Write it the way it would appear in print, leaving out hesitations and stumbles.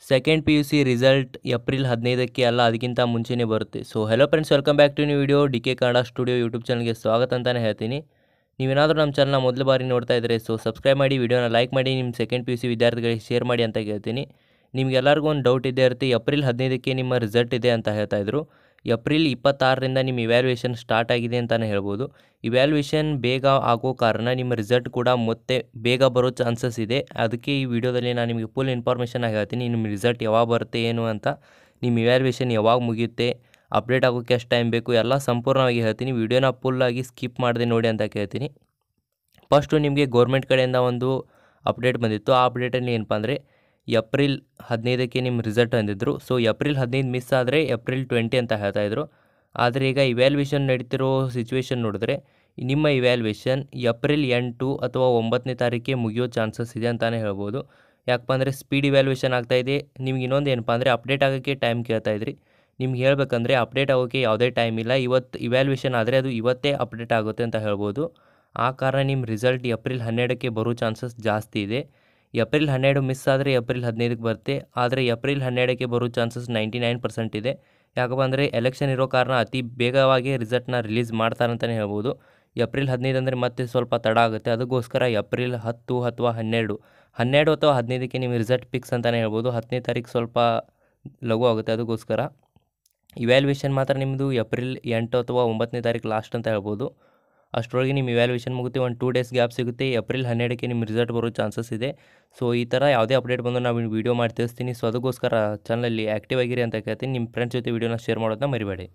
Second P U C result April 15ಕ್ಕೆ ಅಲ್ಲ ಅದಕ್ಕಿಂತ ಮುಂಚೆನೇ ಬರುತ್ತೆ. So hello friends, welcome back to new video. D K Kannada studio YouTube ಚಾನಲ್ಗೆ ಸ್ವಾಗತ ಅಂತಲೇ ಹೇಳ್ತೀನಿ. ನೀವೇನಾದರೂ ನಮ್ಮ ಚಾನಲ್ನ ಮೊದಲ ಬಾರಿ ನೋಡ್ತಾ ಇದ್ದರೆ ಸಬ್ಸ್ಕ್ರೈಬ್ ಮಾಡಿ, ವಿಡಿಯೋನ ಲೈಕ್ ಮಾಡಿ, ನಿಮ್ಮ ಸೆಕೆಂಡ್ ಪಿ ಯು ಸಿ ವಿದ್ಯಾರ್ಥಿಗಳಿಗೆ ಶೇರ್ ಮಾಡಿ ಅಂತ ಕೇಳ್ತೀನಿ. ನಿಮಗೆಲ್ಲರಿಗೂ ಒಂದು ಡೌಟ್ ಇದ್ದೇ ಇರುತ್ತೆ, ಏಪ್ರಿಲ್ 15ಕ್ಕೆ ನಿಮ್ಮ ರಿಸಲ್ಟ್ ಇದೆ ಅಂತ ಹೇಳ್ತಾಯಿದ್ರು. ಏಪ್ರಿಲ್ 26ರಿಂದ ನಿಮ್ಮ ಇವ್ಯಾಲ್ಯೂಯೇಷನ್ ಸ್ಟಾರ್ಟ್ ಆಗಿದೆ ಅಂತಲೇ ಹೇಳ್ಬೋದು. ಇವ್ಯಾಲ್ಯೂಯೇಷನ್ ಬೇಗ ಆಗೋ ಕಾರಣ ನಿಮ್ಮ ರಿಸಲ್ಟ್ ಕೂಡ ಮತ್ತೆ ಬೇಗ ಬರೋ ಚಾನ್ಸಸ್ ಇದೆ. ಅದಕ್ಕೆ ಈ ವಿಡಿಯೋದಲ್ಲಿ ನಾನು ನಿಮಗೆ ಫುಲ್ ಇನ್ಫಾರ್ಮೇಷನ್ ಹೇಳ್ತೀನಿ, ನಿಮ್ಮ ರಿಸಲ್ಟ್ ಯಾವಾಗ ಬರುತ್ತೆ ಏನು ಅಂತ, ನಿಮ್ಮ ಇವ್ಯಾಲ್ಯೂಯೇಷನ್ ಯಾವಾಗ ಮುಗಿಯುತ್ತೆ, ಅಪ್ಡೇಟ್ ಆಗೋಕ್ಕೆ ಎಷ್ಟು ಟೈಮ್ ಬೇಕು ಎಲ್ಲ ಸಂಪೂರ್ಣವಾಗಿ ಹೇಳ್ತೀನಿ. ವಿಡಿಯೋನ ಫುಲ್ಲಾಗಿ ಸ್ಕಿಪ್ ಮಾಡದೆ ನೋಡಿ ಅಂತ ಕೇಳ್ತೀನಿ. ಫಸ್ಟು ನಿಮಗೆ ಗೌರ್ಮೆಂಟ್ ಕಡೆಯಿಂದ ಒಂದು ಅಪ್ಡೇಟ್ ಬಂದಿತ್ತು. ಆ ಅಪ್ಡೇಟಲ್ಲಿ ಏನಪ್ಪ ಅಂದರೆ ಏಪ್ರಿಲ್ 15ಕ್ಕೆ ನಿಮ್ಮ ರಿಸಲ್ಟ್ ಅಂದಿದ್ರು. ಸೊ ಏಪ್ರಿಲ್ 15 ಮಿಸ್ ಆದರೆ ಏಪ್ರಿಲ್ 20 ಅಂತ ಹೇಳ್ತಾಯಿದ್ರು. ಆದರೆ ಈಗ ಇವ್ಯಾಲ್ಯೂಯೇಷನ್ ನಡೀತಿರೋ ಸಿಚುವೇಷನ್ ನೋಡಿದ್ರೆ ನಿಮ್ಮ ಇವ್ಯಾಲ್ಯೂಯೇಷನ್ ಏಪ್ರಿಲ್ 8 ಅಥವಾ 9ನೇ ತಾರೀಕಿಗೆ ಮುಗಿಯೋ ಚಾನ್ಸಸ್ ಇದೆ ಅಂತಲೇ ಹೇಳ್ಬೋದು. ಯಾಕಪ್ಪ ಅಂದರೆ ಸ್ಪೀಡ್ ಇವ್ಯಾಲ್ಯೂಯೇಷನ್ ಆಗ್ತಾಯಿದೆ. ನಿಮ್ಗೆ ಇನ್ನೊಂದು ಏನಪ್ಪ ಅಂದರೆ ಅಪ್ಡೇಟ್ ಆಗೋಕ್ಕೆ ಟೈಮ್ ಕೇಳ್ತಾಯಿದ್ರಿ. ನಿಮ್ಗೆ ಹೇಳಬೇಕಂದ್ರೆ ಅಪ್ಡೇಟ್ ಆಗೋಕ್ಕೆ ಯಾವುದೇ ಟೈಮ್ ಇಲ್ಲ. ಇವತ್ತು ಇವ್ಯಾಲ್ಯೂಯೇಷನ್ ಆದರೆ ಅದು ಇವತ್ತೇ ಅಪ್ಡೇಟ್ ಆಗುತ್ತೆ ಅಂತ ಹೇಳ್ಬೋದು. ಆ ಕಾರಣ ನಿಮ್ಮ ರಿಸಲ್ಟ್ ಏಪ್ರಿಲ್ 12ಕ್ಕೆ ಬರೋ ಚಾನ್ಸಸ್ ಜಾಸ್ತಿ ಇದೆ. ಏಪ್ರಿಲ್ 12 ಮಿಸ್ ಆದರೆ ಏಪ್ರಿಲ್ 15ಕ್ಕೆ ಬರುತ್ತೆ. ಆದರೆ ಏಪ್ರಿಲ್ 12ಕ್ಕೆ ಬರೋ ಚಾನ್ಸಸ್ 99% ಇದೆ. ಯಾಕಪ್ಪ ಅಂದರೆ ಎಲೆಕ್ಷನ್ ಇರೋ ಕಾರಣ ಅತಿ ಬೇಗವಾಗಿ ರಿಸಲ್ಟ್ನ ರಿಲೀಸ್ ಮಾಡ್ತಾರೆ ಅಂತಲೇ ಹೇಳ್ಬೋದು. ಏಪ್ರಿಲ್ 15 ಅಂದರೆ ಮತ್ತೆ ಸ್ವಲ್ಪ ತಡ ಆಗುತ್ತೆ. ಅದಕ್ಕೋಸ್ಕರ ಏಪ್ರಿಲ್ 10 ಅಥವಾ 12 ಅಥವಾ 15ಕ್ಕೆ ನಿಮ್ಮ ರಿಸಲ್ಟ್ ಫಿಕ್ಸ್ ಅಂತಲೇ ಹೇಳ್ಬೋದು. 10ನೇ ತಾರೀಕು ಸ್ವಲ್ಪ ಲಘು ಆಗುತ್ತೆ. ಅದಕ್ಕೋಸ್ಕರ ಇವ್ಯಾಲ್ಯೂಯೇಷನ್ ಮಾತ್ರ ನಿಮ್ಮದು ಏಪ್ರಿಲ್ 8 ಅಥವಾ 9ನೇ ತಾರೀಕು ಲಾಸ್ಟ್ ಅಂತ ಹೇಳ್ಬೋದು. ಅಷ್ಟರೊಳಗೆ ನಿಮ್ಮ ಇವ್ಯಾಲ್ಯೂಯೇಷನ್ ಮುಗುತ್ತೆ. ಒಂದು 2 ಡೇಸ್ ಗ್ಯಾಪ್ ಸಿಗುತ್ತೆ. ಏಪ್ರಿಲ್ 12ಕ್ಕೆ ನಿಮ್ಮ ರಿಸಲ್ಟ್ ಬರೋ ಚಾನ್ಸಸ್ ಇದೆ. ಸೊ ಈ ಥರ ಯಾವುದೇ ಅಪ್ಡೇಟ್ ಬಂದು ನಾವು ವೀಡಿಯೋ ಮಾಡಿ ತಿಳಿಸ್ತೀನಿ. ಸೊ ಅದಕ್ಕೋಸ್ಕರ ಚಾನಲಲ್ಲಿ ಆ್ಯಕ್ಟಿವ್ ಆಗಿರಿ ಅಂತ ಕೇಳ್ತೀನಿ. ನಿಮ್ಮ ಫ್ರೆಂಡ್ಸ್ ಜೊತೆ ವೀಡಿಯೋನ ಶೇರ್ ಮಾಡೋದನ್ನ ಮರಿಬೇಡಿ.